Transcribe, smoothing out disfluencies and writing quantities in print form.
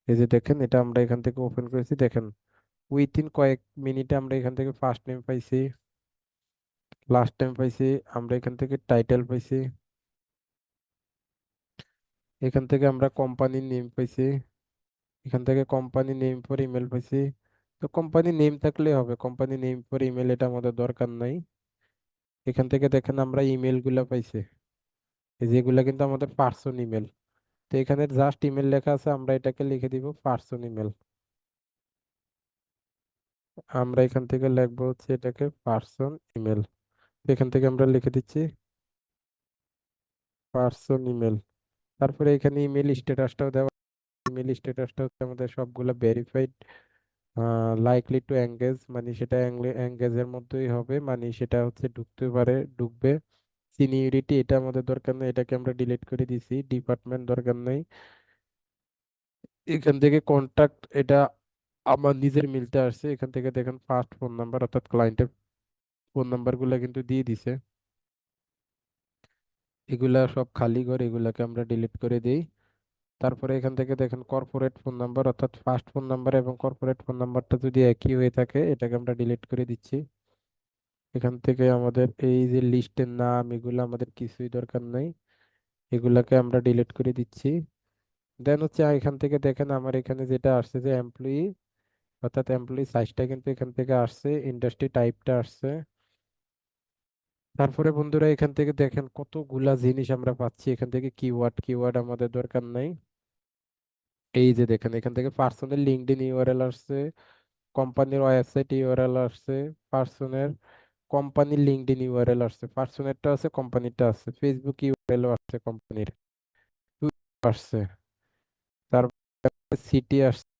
এই যে দেখেন, এটা আমরা এখান থেকে ওপেন করেছি, দেখেন উইথিন কয়েক মিনিটে আমরা এখান থেকে ফার্স্ট নেম পাইছি, লাস্ট টাইম পাইছি, আমরা এখান থেকে টাইটেল পাইছি, এখান থেকে আমরা কোম্পানি নেম পাইছি, এখান থেকে কোম্পানি নেম ফর ইমেল পাইছি। তো কোম্পানি নেম থাকলে হবে, কোম্পানি নেম ফর ইমেল এটা আমাদের দরকার নাই। এখান থেকে দেখেন আমরা ইমেল গুলা পাইছি, এই যেগুলা কিন্তু আমাদের পার্সোন ইমেল। তো এখানে জাস্ট ইমেল লেখা আছে, আমরা এটাকে লিখে দিব পার্সোন ইমেল। আমরা এখান থেকে লিখবো হচ্ছে এটাকে পার্সোন ইমেল। এখান থেকে আমরা লিখে দিচ্ছি পার্সোন ইমেল। তারপরে এখানে ইমেল স্ট্যাটাসটাও দেওয়া, ইমেল স্ট্যাটাসটা হচ্ছে আমাদের সবগুলা ভেরিফাইড, লাইকলি টু এঙ্গেজ, মানে সেটা এঙ্গেজের মধ্যেই হবে, মানে সেটা হচ্ছে ঢুকতে পারে, ঢুকবে। সিনিয়রিটি এটা আমাদের দরকার নেই, এটাকে আমরা ডিলিট করে দিছি, ডিপার্টমেন্ট দরকার নেই। এখান থেকে কন্টাক্ট, এটা আমার নিজের মিলতে আসছে, এখান থেকে দেখেন ফার্স্ট ফোন নাম্বার অর্থাৎ ক্লায়েন্টের ফোন নাম্বার গুলা কিন্তু দিয়ে দিছে। এগুলা সব খালি ঘর, এগুলাকে আমরা ডিলিট করে দিই। তারপরে এখান থেকে দেখেন কর্পোরেট ফোন নাম্বার অর্থাৎ ফার্স্ট ফোন নাম্বার এবং কর্পোরেট ফোন নাম্বারটা যদি একই হয়ে থাকে এটাকে আমরা ডিলিট করে দিচ্ছি। এখান থেকে আমাদের এই যে লিস্টের নাম এগুলো আমাদের কিছুই দরকার নাই, এগুলাকে আমরা ডিলিট করে দিচ্ছি। দেন হচ্ছে এখান থেকে দেখেন আমার এখানে যেটা আসছে যে এমপ্লয়ি, অর্থাৎ এমপ্লয়ি সাইজটা কিন্তু এখান থেকে আসছে, ইন্ডাস্ট্রি টাইপটা আসছে। তারপরে বন্ধুরা এখান থেকে দেখেন কতগুলা জিনিস আমরা পাচ্ছি, এখান থেকে কিওয়ার্ড, কিওয়ার্ড আমাদের দরকার নাই। এই যে দেখেন এখান থেকে পার্সোনাল লিঙ্কডইন ইউআরএল আসছে, কোম্পানির ওয়েবসাইট ইউআরএল আসছে, পার্সোনের কোম্পানির লিঙ্কডইন ইউআরএল আসছে, পার্সোনেরটা আছে, কোম্পানিটা আছে, ফেসবুক ইউআরএল আসছে, কোম্পানির আসছে, তারপরে সিটি আসছে,